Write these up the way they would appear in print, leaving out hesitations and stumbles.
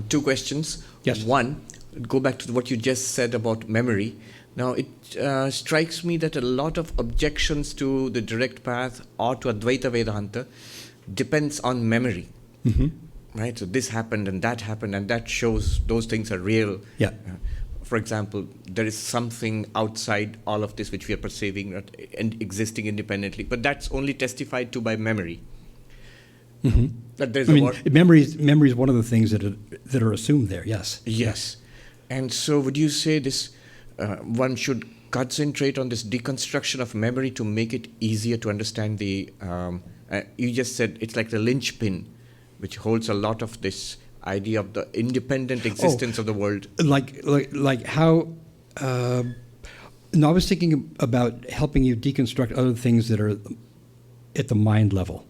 Two questions. Yes. One, go back to what you just said about memory. Now, it strikes me that a lot of objections to the direct path or to Advaita Vedanta depends on memory. Mm-hmm. Right? So this happened and that shows those things are real. Yeah. For example, there is something outside all of this which we are perceiving and existing independently, but that's only testified to by memory. Mm-hmm. That there's memory is one of the things that are assumed there. Yes. Yes. And so, would you say this? One should concentrate on this deconstruction of memory to make it easier to understand the. You just said it's like the linchpin, which holds a lot of this idea of the independent existence of the world. Like how. No, I was thinking about helping you deconstruct other things that are at the mind level.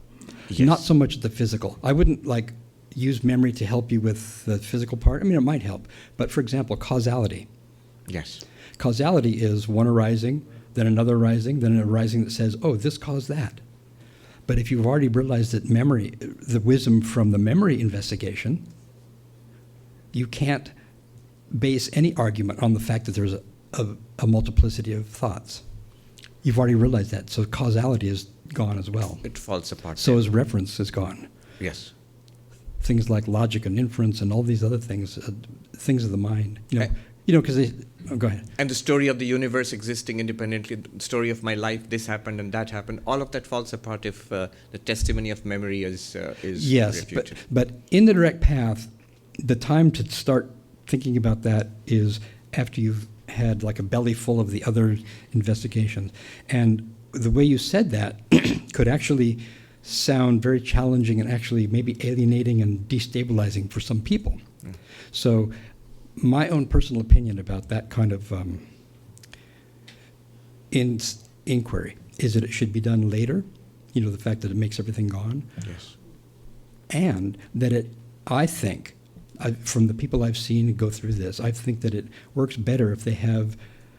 Yes. Not so much the physical. I wouldn't use memory to help you with the physical part. I mean, it might help. But for example, causality. Yes. Causality is one arising, then another arising, then an arising that says, oh, this caused that. But if you've already realized that memory, the wisdom from the memory investigation, you can't base any argument on the fact that there's a multiplicity of thoughts. You've already realized that. So causality is gone as well. It falls apart. So as reference is gone. Yes. Things like logic and inference and all these other things, things of the mind. Because they. Oh, go ahead. And the story of the universe existing independently, the story of my life, this happened and that happened. All of that falls apart if the testimony of memory is yes, refuted. But in the direct path, the time to start thinking about that is after you've had a belly full of the other investigations. And the way you said that could actually sound very challenging and actually maybe alienating and destabilizing for some people. Mm. So my own personal opinion about that kind of inquiry is that it should be done later, the fact that it makes everything gone. Yes. And that I think, from the people I've seen go through this, I think that it works better if they have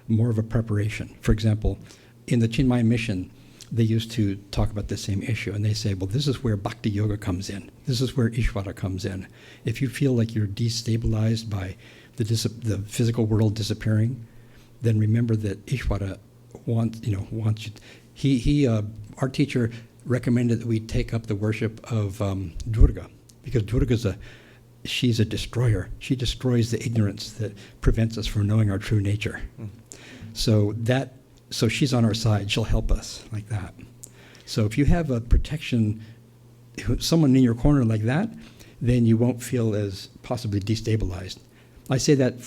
more of a preparation. For example, in the Chinmaya mission, they used to talk about the same issue, and they say, well, this is where Bhakti Yoga comes in. This is where Ishvara comes in. If you feel like you're destabilized by the physical world disappearing, then remember that Ishvara wants you. Our teacher recommended that we take up the worship of Durga, because she's a destroyer. She destroys the ignorance that prevents us from knowing our true nature. Mm. So she's on our side. She'll help us like that. So if you have a protection, someone in your corner like that, then you won't feel as possibly destabilized. I say that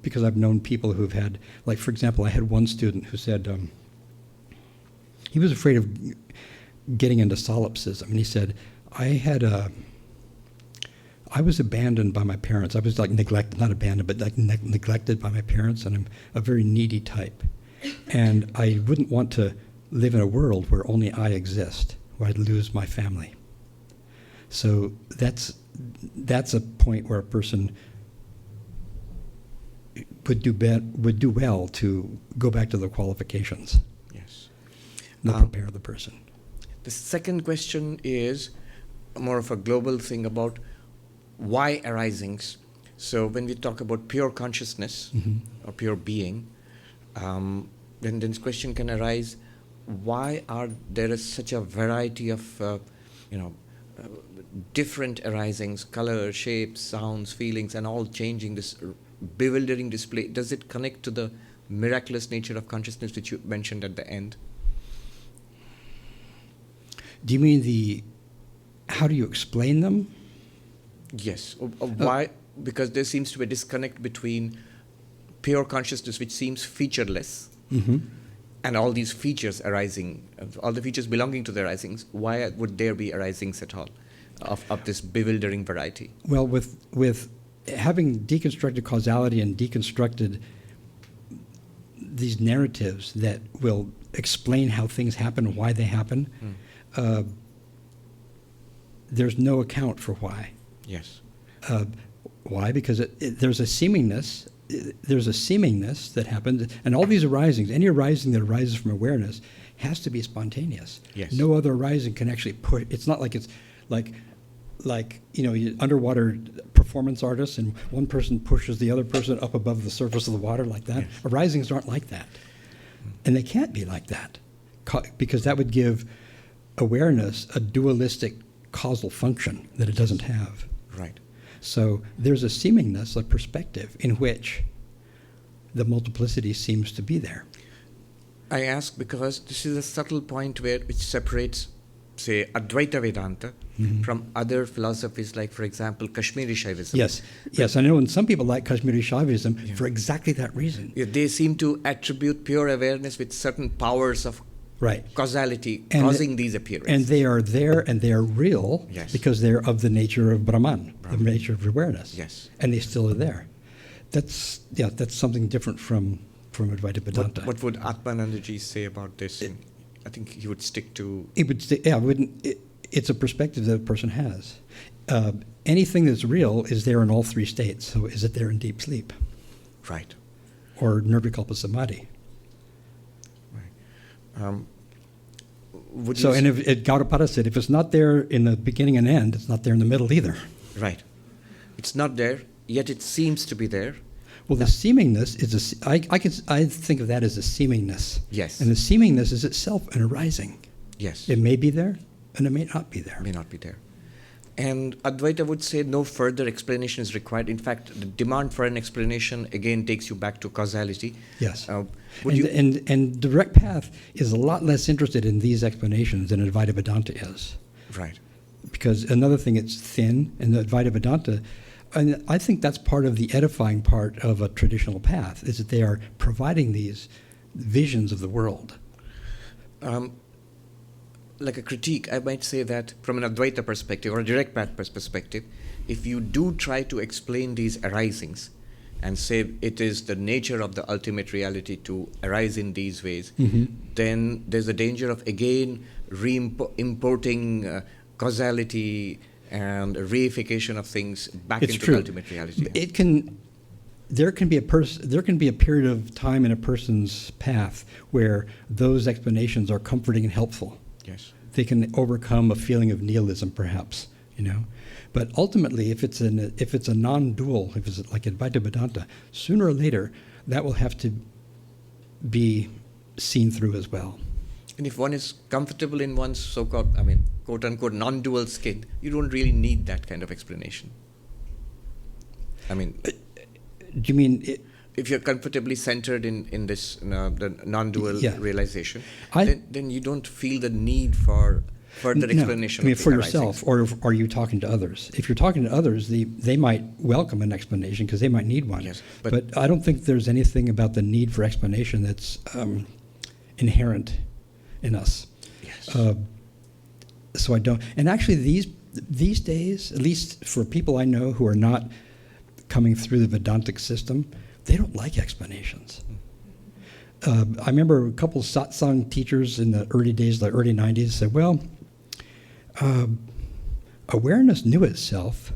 because I've known people who've had, for example, I had one student who said he was afraid of getting into solipsism, and he said, I was abandoned by my parents. I was neglected, not abandoned, but neglected by my parents, and I'm a very needy type. And I wouldn't want to live in a world where only I exist, where I'd lose my family. So that's a point where a person would do well to go back to the qualifications. Yes. Prepare the person. The second question is more of a global thing about why arisings. So when we talk about pure consciousness or pure being, then this question can arise: why are there such a variety of different arisings, color, shapes, sounds, feelings, and all changing, this bewildering display? Does it connect to the miraculous nature of consciousness which you mentioned at the end? Do you mean how do you explain them? Yes. Why? Because there seems to be a disconnect between pure consciousness, which seems featureless, and all these features arising, all the features belonging to the arisings. Why would there be arisings at all of this bewildering variety? Well, with having deconstructed causality and deconstructed these narratives that will explain how things happen and why they happen, there's no account for why. Yes. Why? Because there's a seemingness. There's a seemingness that happens, and all these arisings, any arising that arises from awareness, has to be spontaneous. Yes. No other arising can actually put. It's not like it's like like, underwater performance artists, and one person pushes the other person up above the surface of the water like that. Yes. Arisings aren't like that. And they can't be like that, because that would give awareness a dualistic causal function that it doesn't have. Right. So there's a seemingness, a perspective, in which the multiplicity seems to be there. I ask because this is a subtle point which separates, say, Advaita Vedanta from other philosophies, like, for example, Kashmiri Shaivism. Yes, I know, and some people like Kashmiri Shaivism for exactly that reason. Yeah, they seem to attribute pure awareness with certain powers of causality, causing these appearances. And they are there, and they are real, because they're of the nature of Brahman, the nature of awareness. Yes. And they still are there. That's something different from Advaita Vedanta. What would Atmananda ji say about this? I think he would stick to... He would stick, it's a perspective that a person has. Anything that's real is there in all three states. So is it there in deep sleep? Right. Or nirvikalpa samadhi? Right. And if Gaudapada said, if it's not there in the beginning and end, it's not there in the middle either. Right. It's not there, yet it seems to be there. Well, the seemingness is I think of that as a seemingness. Yes. And the seemingness is itself an arising. Yes. It may be there, and it may not be there. May not be there. And Advaita would say no further explanation is required. In fact, the demand for an explanation again takes you back to causality. Yes. And direct path is a lot less interested in these explanations than Advaita Vedanta is. Right. Because another thing, it's thin, and the Advaita Vedanta, and I think that's part of the edifying part of a traditional path, is that they are providing these visions of the world. Like a critique, I might say that from an Advaita perspective or a direct path perspective, if you do try to explain these arisings and say it is the nature of the ultimate reality to arise in these ways, then there's a danger of again importing causality and a reification of things back into the ultimate reality. There can be a period of time in a person's path where those explanations are comforting and helpful. Yes. They can overcome a feeling of nihilism, perhaps, But ultimately, if it's a non-dual, if it's like Advaita Vedanta, sooner or later that will have to be seen through as well. And if one is comfortable in one's so-called, quote-unquote, non-dual skin, you don't really need that kind of explanation. Do you mean... if you're comfortably centered in this the non-dual realization, then you don't feel the need for further explanation. For yourself, or are you talking to others? If you're talking to others, they might welcome an explanation because they might need one. Yes, but I don't think there's anything about the need for explanation that's inherent in us. Yes. So I don't. And actually, these days, at least for people I know who are not coming through the Vedantic system, they don't like explanations. I remember a couple of satsang teachers in the early days, the early 90s, said, awareness knew itself,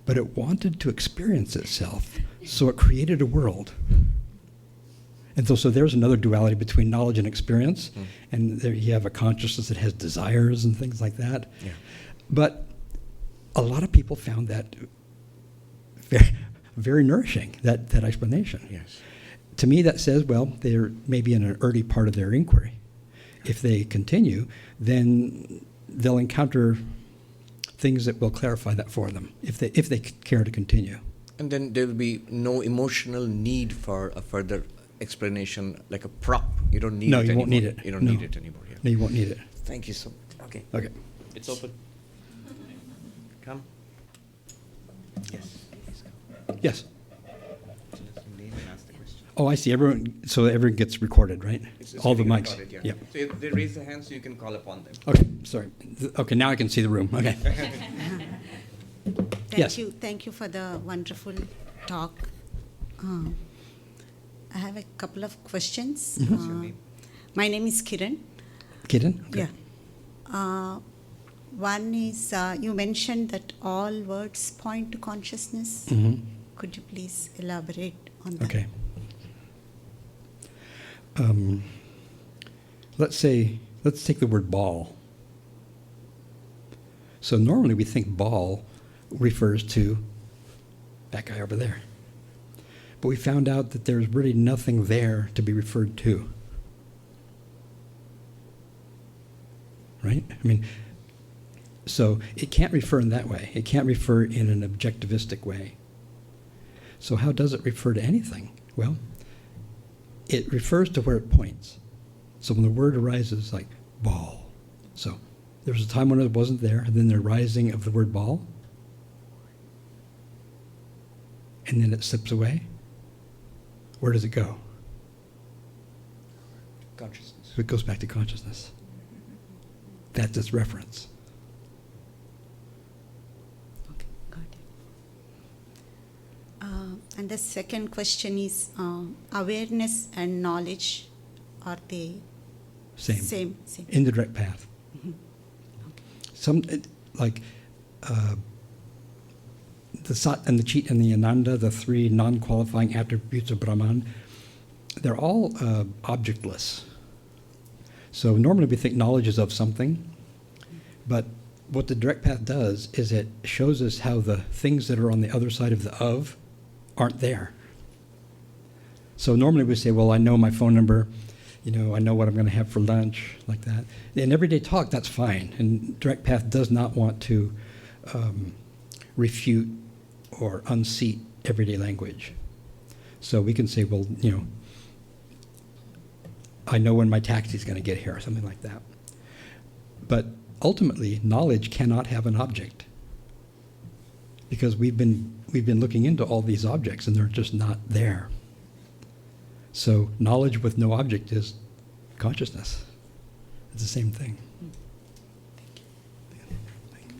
but it wanted to experience itself, so it created a world. And so there's another duality between knowledge and experience, and there you have a consciousness that has desires and things like that. Yeah. But a lot of people found that very, very nourishing, that explanation. Yes. To me, that says, they're maybe in an early part of their inquiry. If they continue, then they'll encounter things that will clarify that for them, if they care to continue. And then there will be no emotional need for a further explanation, like a prop. You don't need it anymore. No, you won't need it. You don't need it anymore. Yeah. No, you won't need it. Thank you so much. Okay. It's open. Come. Yes. Yes. Name and ask the question. Oh, I see. Everyone gets recorded, right? It's All the mics. Recorded, yeah. Yep. So if they raise their hands, so you can call upon them. Okay, sorry. Okay, now I can see the room. Okay. Thank you for the wonderful talk. I have a couple of questions. What's your name? My name is Kiran. Kiran? Okay. Yeah. One is, you mentioned that all words point to consciousness. Mm-hmm. Could you please elaborate on that? Okay. Let's take the word ball. So normally we think ball refers to that guy over there. But we found out that there's really nothing there to be referred to. Right? I mean, so it can't refer in that way. It can't refer in an objectivistic way. So how does it refer to anything? Well, it refers to where it points. So when the word arises, like ball. So there was a time when it wasn't there, and then the rising of the word ball, and then it slips away. Where does it go? Consciousness. So it goes back to consciousness. That's its reference. Okay, got it. And the second question is, awareness and knowledge, are they Same. same? In the direct path. Okay. The Sat and the Chit and the Ananda, the three non-qualifying attributes of Brahman, they're all objectless. So normally we think knowledge is of something, but what the direct path does is it shows us how the things that are on the other side of the of aren't there. So normally we say, well, I know my phone number, I know what I'm going to have for lunch, like that. In everyday talk, that's fine. And direct path does not want to refute or unseat everyday language. So we can say, well, I know when my taxi is going to get here, or something like that. But ultimately, knowledge cannot have an object, because we've been looking into all these objects and they're just not there. So knowledge with no object is consciousness. It's the same thing. Thank you.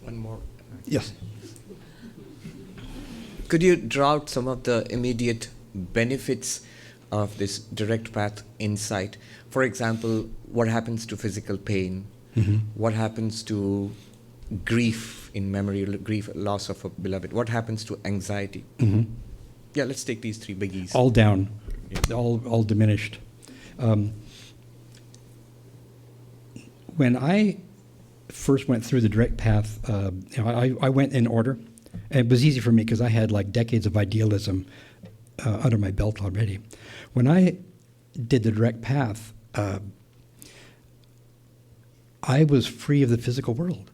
One more. Yes. Could you draw out some of the immediate benefits of this direct path insight? For example, what happens to physical pain? Mm-hmm. What happens to grief in memory, grief, loss of a beloved? What happens to anxiety? Mm-hmm. Yeah, let's take these three biggies. All down, Yeah. all diminished. When I first went through the direct path, I went in order. It was easy for me because I had like decades of idealism under my belt already. When I did the direct path, I was free of the physical world.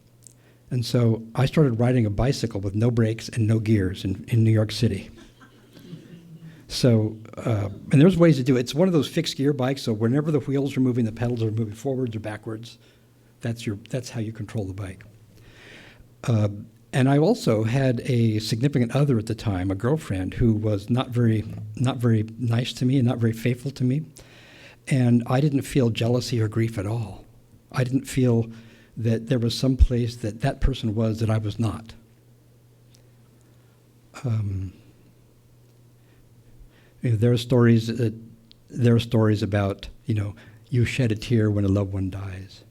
And so I started riding a bicycle with no brakes and no gears in New York City. So, and there's ways to do it. It's one of those fixed gear bikes, so whenever the wheels are moving, the pedals are moving forwards or backwards. That's how you control the bike. And I also had a significant other at the time, a girlfriend, who was not very nice to me and not very faithful to me. And I didn't feel jealousy or grief at all. I didn't feel that there was some place that person was that I was not. There are stories about, you shed a tear when a loved one dies.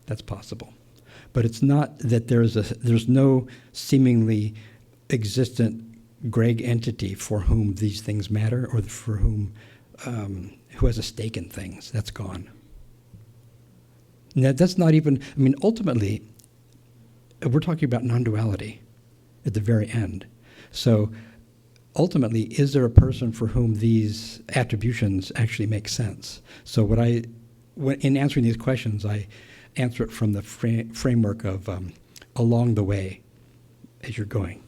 That's possible. But it's not that there's no seemingly existent Greg entity for whom these things matter, or for whom who has a stake in things. That's gone. Now, that's not even, ultimately, we're talking about non-duality at the very end. So ultimately, is there a person for whom these attributions actually make sense? So in answering these questions, I answer it from the framework of along the way as you're going.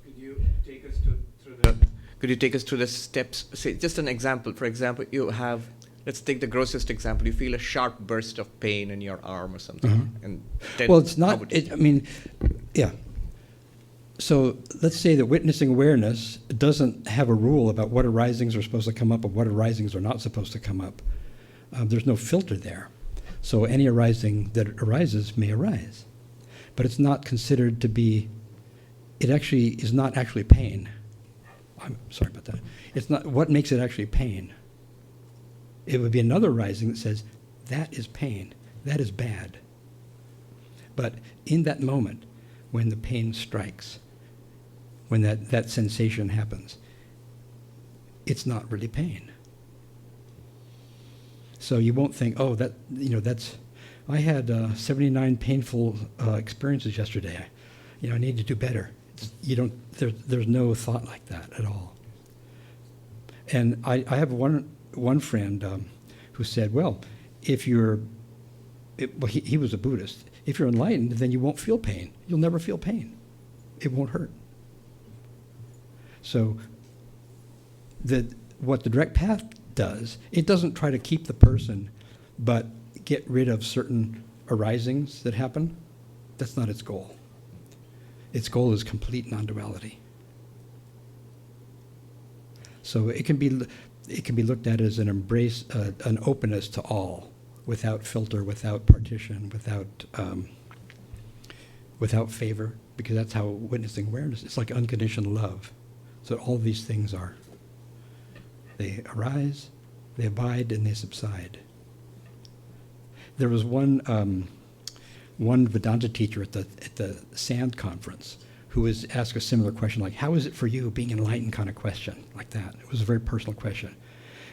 Could you take us through the steps? Say, just an example. For example, let's take the grossest example. You feel a sharp burst of pain in your arm or something. Uh-huh. And well, it's not, yeah. So let's say that witnessing awareness doesn't have a rule about what arisings are supposed to come up and what arisings are not supposed to come up. There's no filter there. So any arising that arises may arise. But it's not considered to be, it actually is not actually pain. I'm sorry about that. It's not, what makes it actually pain? It would be another arising that says, that is pain, that is bad. But in that moment, when the pain strikes, when that sensation happens, it's not really pain. So you won't think, oh, I had 79 painful experiences yesterday. I need to do better. There's no thought like that at all. And I have one friend who said, well, if he was a Buddhist. If you're enlightened, then you won't feel pain. You'll never feel pain. It won't hurt. So what the direct path does, it doesn't try to keep the person, but get rid of certain arisings that happen. That's not its goal. Its goal is complete non-duality. So it can be looked at as an embrace, an openness to all, without filter, without partition, without favor, because that's how witnessing awareness. It's like unconditional love. So all these things are. They arise, they abide, and they subside. There was one Vedanta teacher at the Sand conference who was asked a similar question, like, how is it for you, being enlightened, kind of question, like that. It was a very personal question.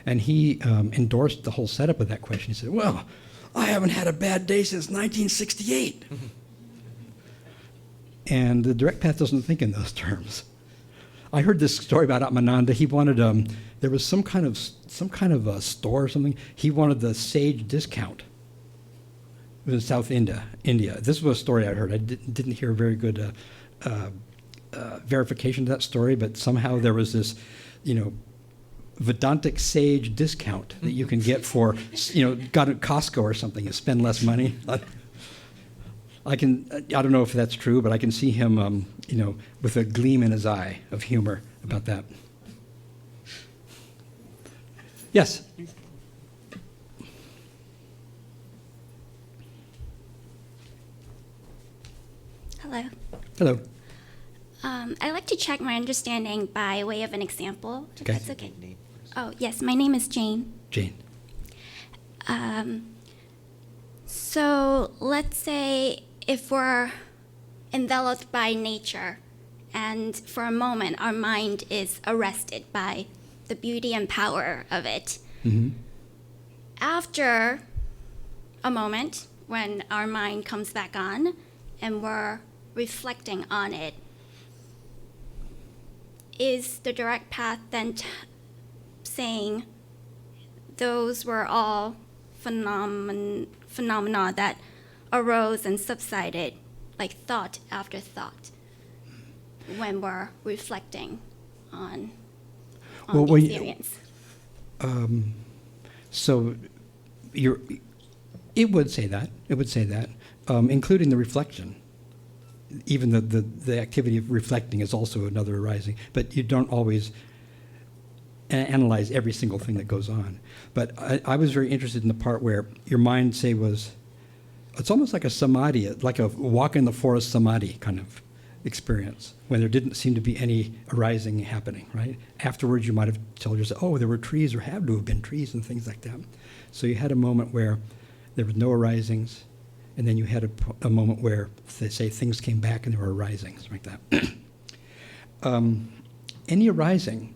And he endorsed the whole setup of that question. He said, well, I haven't had a bad day since 1968. And the direct path doesn't think in those terms. I heard this story about Atmananda. He wanted, there was some kind of a store or something. He wanted the sage discount. It was in South India. This was a story I heard. I didn't hear a very good verification of that story, but somehow there was this, Vedantic sage discount that you can get for, got at Costco or something. You spend less money. I don't know if that's true, but I can see him, with a gleam in his eye of humor about that. Yes? Hello. Hello. I'd like to check my understanding by way of an example, if Okay. that's okay. Oh, yes, my name is Jane. Jane. So let's say if we're enveloped by nature and for a moment our mind is arrested by the beauty and power of it. Mm-hmm. After a moment, when our mind comes back on and we're reflecting on it, is the direct path then saying those were all phenomena that arose and subsided, like thought after thought, when we're reflecting on the experience? So it would say that. It would say that, including the reflection. Even the activity of reflecting is also another arising, but you don't always analyze every single thing that goes on. But I was very interested in the part where your mind, say, it's almost like a samadhi, like a walk in the forest samadhi kind of experience, when there didn't seem to be any arising happening, right? Afterwards, you might have told yourself, oh, there were trees, or have to have been trees, and things like that. So you had a moment where there was no arisings, and then you had a moment where, say, things came back and there were arisings, like that. Any arising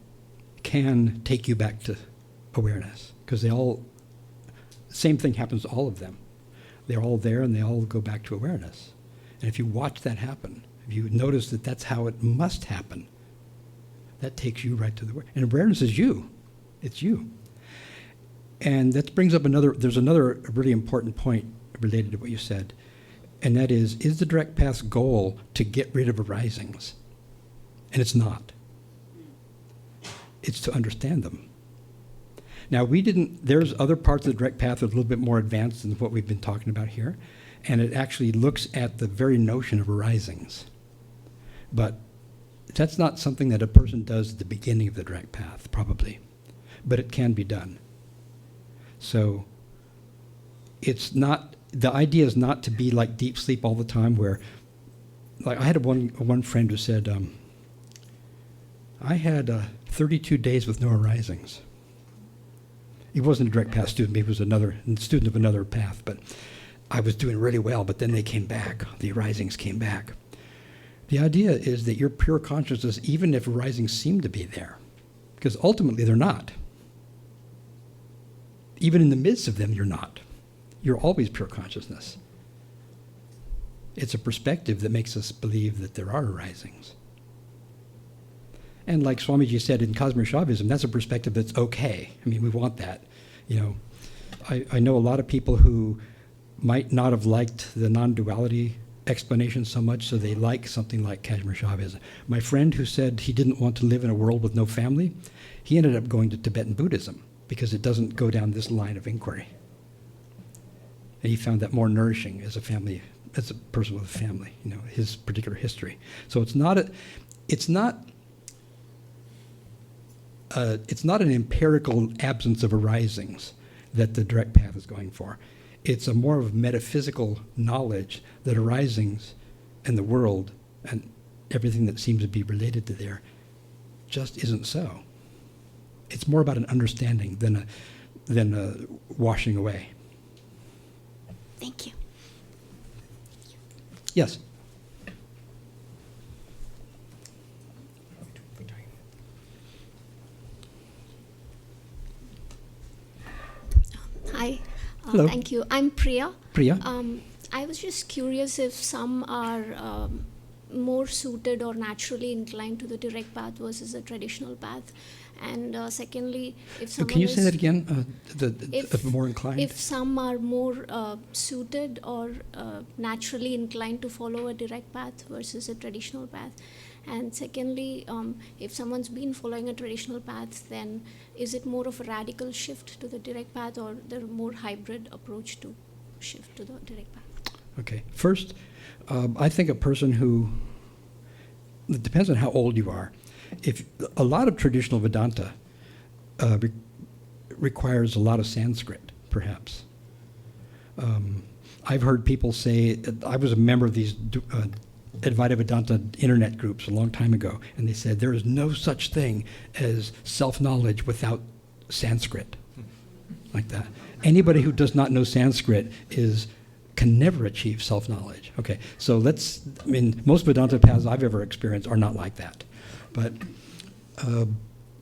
can take you back to awareness, because same thing happens to all of them. They're all there and they all go back to awareness. And if you watch that happen, if you notice that that's how it must happen, that takes you right to the awareness. And awareness is you. It's you. And that brings up there's another really important point related to what you said, and that is the direct path's goal to get rid of arisings? And it's not. It's to understand them. Now, there's other parts of the direct path that are a little bit more advanced than what we've been talking about here, and it actually looks at the very notion of arisings. But that's not something that a person does at the beginning of the direct path, probably, but it can be done. So it's not, the idea is not to be like deep sleep all the time, where, like, I had one friend who said, I had 32 days with no arisings. He wasn't a direct path student, he was a student of another path, but I was doing really well, but then they came back, the arisings came back. The idea is that your pure consciousness, even if arisings seem to be there, because ultimately they're not. even in the midst of them, you're not. You're always pure consciousness. It's a perspective that makes us believe that there are arisings. And like Swamiji said in Cosmic Shaivism, that's a perspective that's okay. I mean, we want that. You know, I know a lot of people who might not have liked the non-duality explanation so much, so they like something like Kashmir Shaivism. My friend who said he didn't want to live in a world with no family, he ended up going to Tibetan Buddhism because it doesn't go down this line of inquiry. And he found that more nourishing as a family, as a person with a family, you know, his particular history. So it's not an empirical absence of arisings that the direct path is going for. It's a more of metaphysical knowledge that arisings and the world and everything that seems to be related to there just isn't so. It's more about an understanding than a washing away. Thank you. Yes. Hi. Hello. Thank you. I'm Priya. Priya? I was just curious if some are more suited or naturally inclined to the direct path versus the traditional path. And secondly, if someone Can you is, say that again? if More inclined? If some are more suited or naturally inclined to follow a direct path versus a traditional path. And secondly, if someone's been following a traditional path, then is it more of a radical shift to the direct path or the more hybrid approach to shift to the direct path? Okay. First, I think a person who, it depends on how old you are. If a lot of traditional Vedanta requires a lot of Sanskrit, perhaps. I've heard people say, I was a member of these Advaita Vedanta internet groups a long time ago, and they said there is no such thing as self-knowledge without Sanskrit, like that. Anybody who does not know Sanskrit can never achieve self-knowledge. Okay, so most Vedanta paths I've ever experienced are not like that. But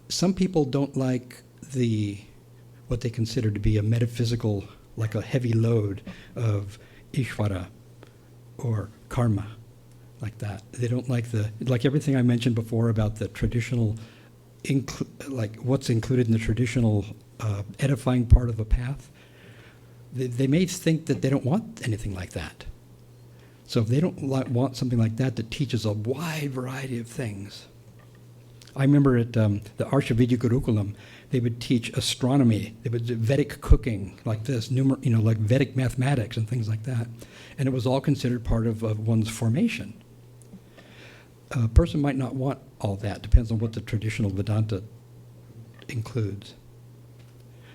some people don't like what they consider to be a metaphysical, like a heavy load of Ishvara or karma, like that. They don't like everything I mentioned before about the traditional, like what's included in the traditional edifying part of a path. They may think that they don't want anything like that. So if they don't want something like that teaches a wide variety of things. I remember at the Arsha Vidya Gurukulam, they would teach astronomy, they would do Vedic cooking, like this, like Vedic mathematics and things like that. And it was all considered part of one's formation. A person might not want all that, depends on what the traditional Vedanta includes.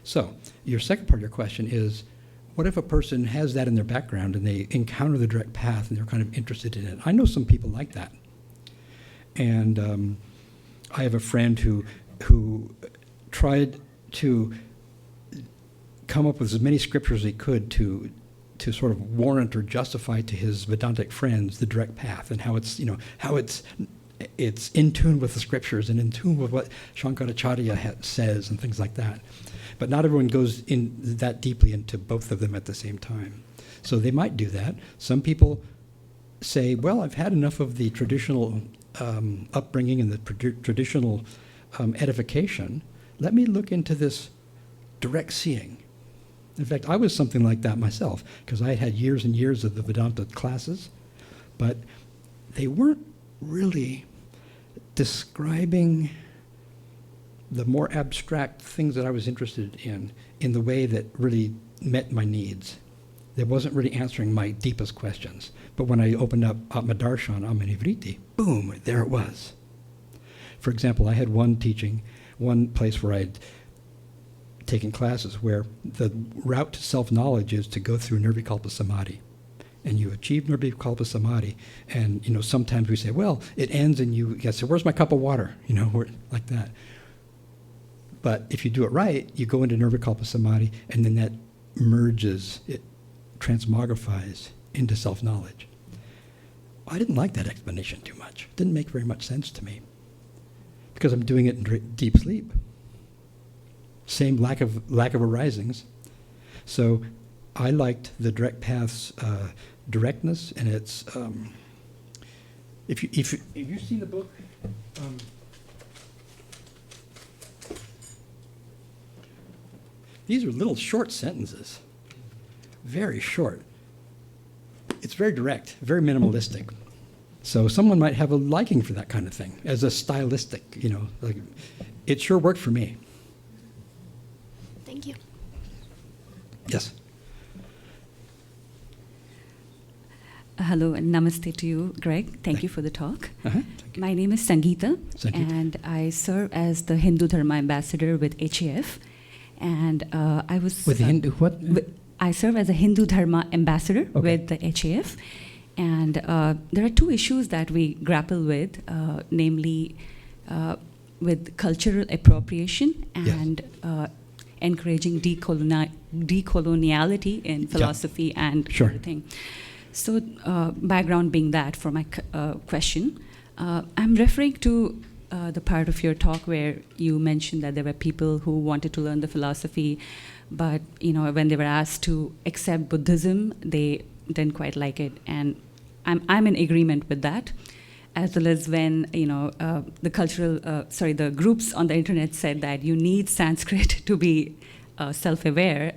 So, your second part of your question is, what if a person has that in their background and they encounter the direct path and they're kind of interested in it? I know some people like that. And I have a friend who tried to come up with as many scriptures as he could to sort of warrant or justify to his Vedantic friends the direct path and how it's in tune with the scriptures and in tune with what Shankaracharya says and things like that. But not everyone goes in that deeply into both of them at the same time. So they might do that. Some people say, well, I've had enough of the traditional upbringing and the traditional edification. Let me look into this direct seeing. In fact, I was something like that myself, because I had years and years of the Vedanta classes, but they weren't really describing the more abstract things that I was interested in the way that really met my needs. It wasn't really answering my deepest questions. But when I opened up Atmadarshan, Amanivriti, boom, there it was. For example, I had one place where I'd taken classes where the route to self-knowledge is to go through Nirvikalpa Samadhi. And you achieve Nirvikalpa Samadhi, and sometimes we say, well, it ends and you say, where's my cup of water? Like that. But if you do it right, you go into Nirvikalpa Samadhi, and then that merges, it transmogrifies into self-knowledge. I didn't like that explanation too much. It didn't make very much sense to me, because I'm doing it in deep sleep. same lack of arisings. So I liked the direct path's directness and its. If you've seen the book. These are little short sentences, very short. It's very direct, very minimalistic. So someone might have a liking for that kind of thing as a stylistic, like it sure worked for me. Thank you. Yes. Hello and namaste to you, Greg. Thank you for the talk. Uh-huh. My name is Sangeeta, Sangeeta, and I serve as the Hindu Dharma ambassador with HAF. And I was with the Hindu what? I serve as a Hindu Dharma ambassador with the HAF, and there are two issues that we grapple with, namely with cultural appropriation and encouraging decoloniality in philosophy and everything. So, background being that for my question, I'm referring to the part of your talk where you mentioned that there were people who wanted to learn the philosophy, but when they were asked to accept Buddhism, they didn't quite like it, and I'm in agreement with that. As well as when the groups on the internet said that you need Sanskrit to be self-aware.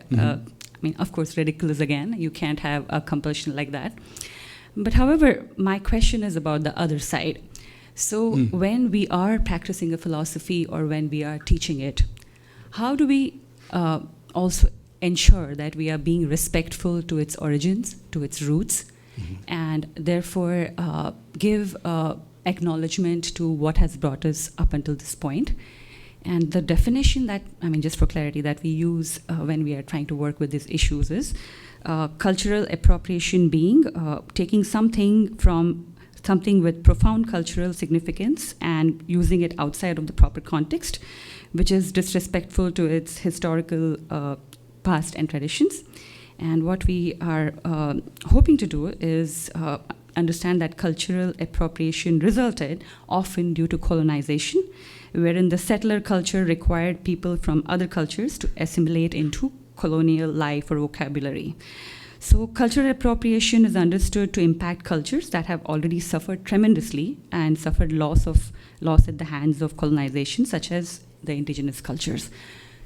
Of course, ridiculous again. You can't have a compulsion like that. But however, my question is about the other side. So when we are practicing a philosophy or when we are teaching it, how do we also ensure that we are being respectful to its origins, to its roots, and therefore give acknowledgement to what has brought us up until this point? And the definition that, just for clarity, that we use when we are trying to work with these issues is cultural appropriation being taking something with profound cultural significance and using it outside of the proper context, which is disrespectful to its historical past and traditions. And what we are hoping to do is understand that cultural appropriation resulted often due to colonization, wherein the settler culture required people from other cultures to assimilate into colonial life or vocabulary. So cultural appropriation is understood to impact cultures that have already suffered tremendously and suffered loss at the hands of colonization, such as the indigenous cultures.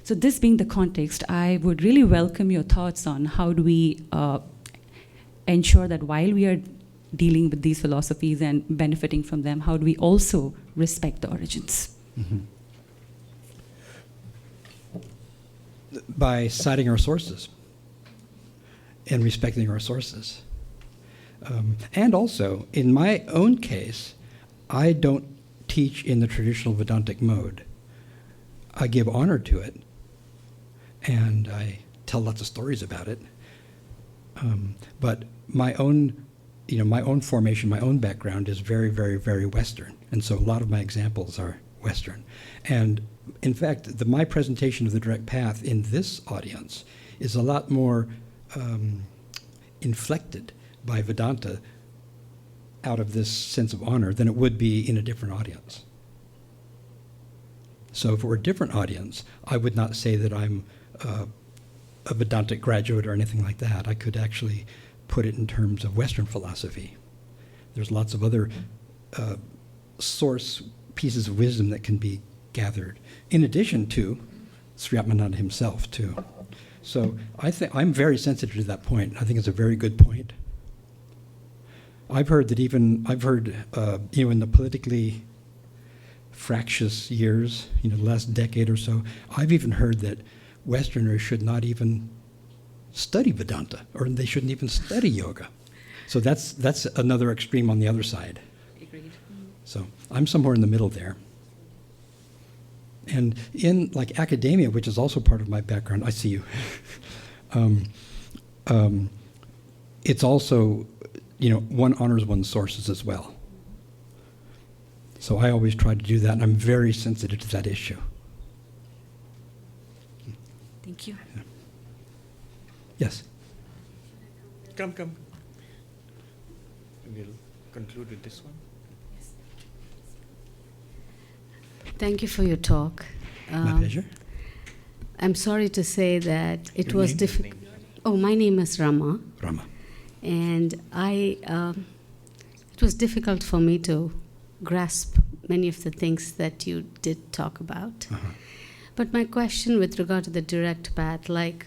So this being the context, I would really welcome your thoughts on how do we ensure that while we are dealing with these philosophies and benefiting from them, how do we also respect the origins? By citing our sources and respecting our sources. And also, in my own case, I don't teach in the traditional Vedantic mode. I give honor to it, and I tell lots of stories about it. But my own formation, my own background is very, very, very Western, and so a lot of my examples are Western. And in fact, my presentation of the direct path in this audience is a lot more inflected by Vedanta out of this sense of honor than it would be in a different audience. So if it were a different audience, I would not say that I'm a Vedantic graduate or anything like that. I could actually put it in terms of Western philosophy. There's lots of other source pieces of wisdom that can be gathered, in addition to Sri Atmananda himself, too. So I'm very sensitive to that point. I think it's a very good point. I've heard in the politically fractious years, the last decade or so, I've even heard that Westerners should not even study Vedanta, or they shouldn't even study yoga. So that's another extreme on the other side. Agreed. So I'm somewhere in the middle there. And in academia, which is also part of my background, I see you. It's also, one honors one's sources as well. So I always try to do that, and I'm very sensitive to that issue. Thank you. Yeah. Yes. Come. We'll conclude with this one. Thank you for your talk. My pleasure. I'm sorry to say that it Your was name? difficult. Oh, my name is Rama. Rama. And it was difficult for me to grasp many of the things that you did talk about. Uh-huh. But my question with regard to the direct path, like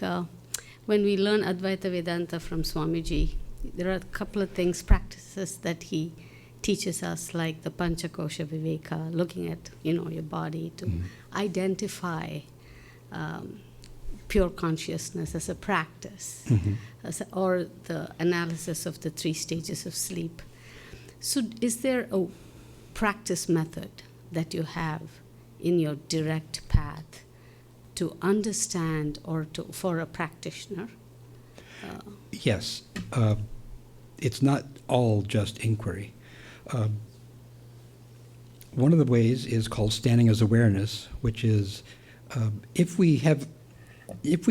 when we learn Advaita Vedanta from Swamiji, there are a couple of things, practices that he teaches us, like the Panchakosha Viveka, looking at your body to identify pure consciousness as a practice, or the analysis of the 3 stages of sleep. So is there a practice method that you have in your direct path to understand, or for a practitioner? Yes. It's not all just inquiry. One of the ways is called standing as awareness, which is if we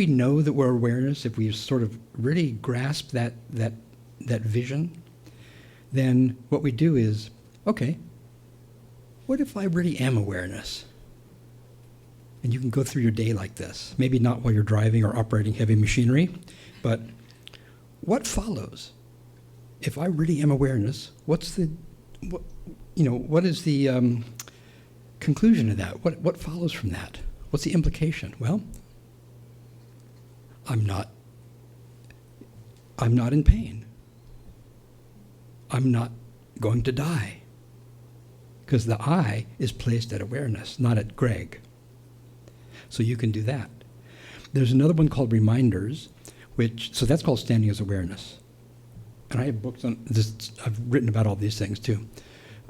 know that we're awareness, if we sort of really grasp that vision, then what we do is, okay, what if I really am awareness? And you can go through your day like this, maybe not while you're driving or operating heavy machinery, but what follows? If I really am awareness, what is the conclusion of that? What follows from that? What's the implication? Well, I'm not in pain. I'm not going to die. Because the I is placed at awareness, not at Greg. So you can do that. There's another one called reminders, so that's called standing as awareness. And I have books on this, I've written about all these things too.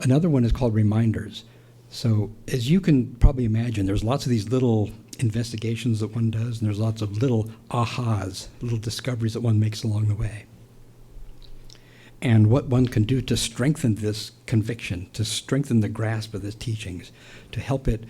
Another one is called reminders. So as you can probably imagine, there's lots of these little investigations that one does, and there's lots of little ahas, little discoveries that one makes along the way. And what one can do to strengthen this conviction, to strengthen the grasp of these teachings, to help it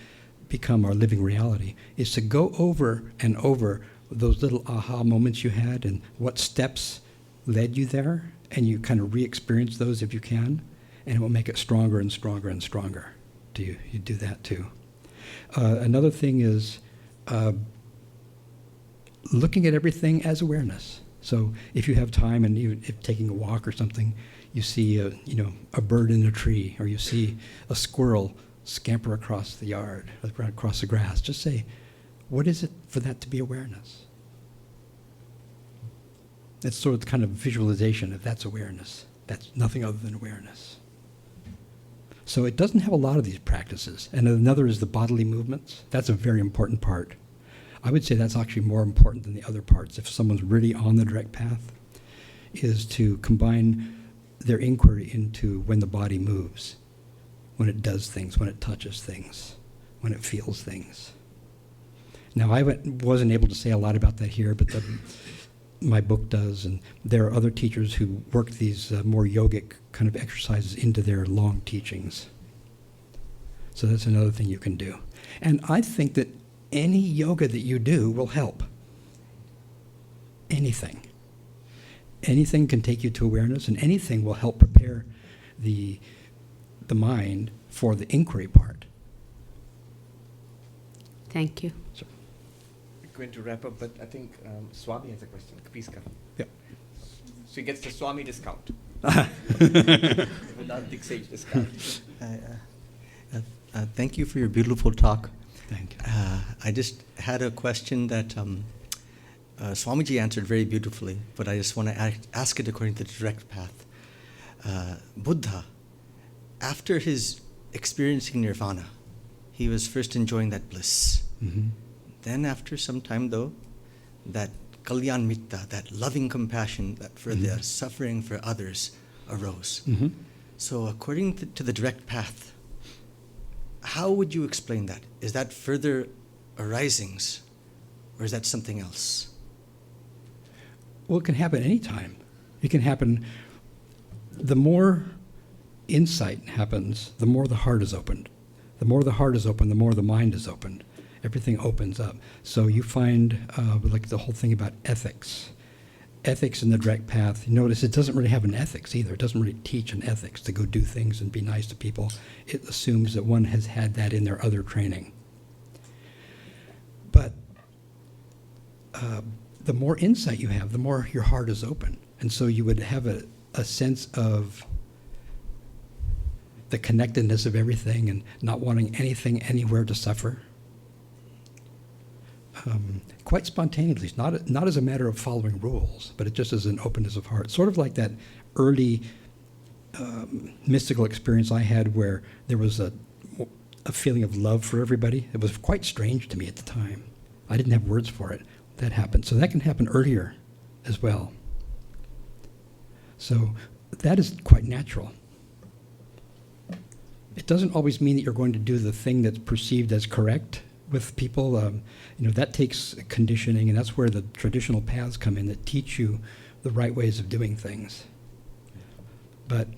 become our living reality, is to go over and over those little aha moments you had and what steps led you there, and you kind of re-experience those if you can, and it will make it stronger and stronger and stronger. You do that too. Another thing is looking at everything as awareness. So if you have time, and even if taking a walk or something, you see a bird in a tree, or you see a squirrel scamper across the yard, across the grass, just say, what is it for that to be awareness? It's sort of kind of visualization of that's awareness. That's nothing other than awareness. So it doesn't have a lot of these practices. And another is the bodily movements. That's a very important part. I would say that's actually more important than the other parts. If someone's really on the direct path, is to combine their inquiry into when the body moves, when it does things, when it touches things, when it feels things. Now, I wasn't able to say a lot about that here, but my book does, and there are other teachers who work these more yogic kind of exercises into their long teachings. So that's another thing you can do. And I think that any yoga that you do will help. Anything. Anything can take you to awareness, and anything will help prepare the mind for the inquiry part. Thank you. So, We're going to wrap up, but I think Swami has a question. Please come. yeah. So he gets the Swami discount. Vedantic sage discount. Thank you for your beautiful talk. Thank you. I just had a question that Swamiji answered very beautifully, but I just want to ask it according to the direct path. Buddha, after his experiencing nirvana, he was first enjoying that bliss. Mm-hmm. Then after some time, though, that kalyan mitta, that loving compassion that for the suffering for others arose. Mm-hmm. So according to the direct path, how would you explain that? Is that further arisings, or is that something else? Well, it can happen anytime. It can happen, the more insight happens, the more the heart is opened. The more the heart is open, the more the mind is opened. Everything opens up. So you find, like the whole thing about ethics. Ethics in the direct path, you notice it doesn't really have an ethics either. It doesn't really teach an ethics to go do things and be nice to people. It assumes that one has had that in their other training. But the more insight you have, the more your heart is open. And so you would have a sense of the connectedness of everything and not wanting anything anywhere to suffer. Quite spontaneously, not as a matter of following rules, but it just as an openness of heart. Sort of like that early mystical experience I had where there was a feeling of love for everybody. It was quite strange to me at the time. I didn't have words for it. That happened. So that can happen earlier as well. So that is quite natural. It doesn't always mean that you're going to do the thing that's perceived as correct with people. That takes conditioning, and that's where the traditional paths come in that teach you the right ways of doing things. But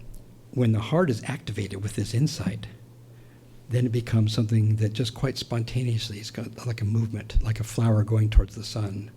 when the heart is activated with this insight, then it becomes something that just quite spontaneously is like a movement, like a flower going towards the sun.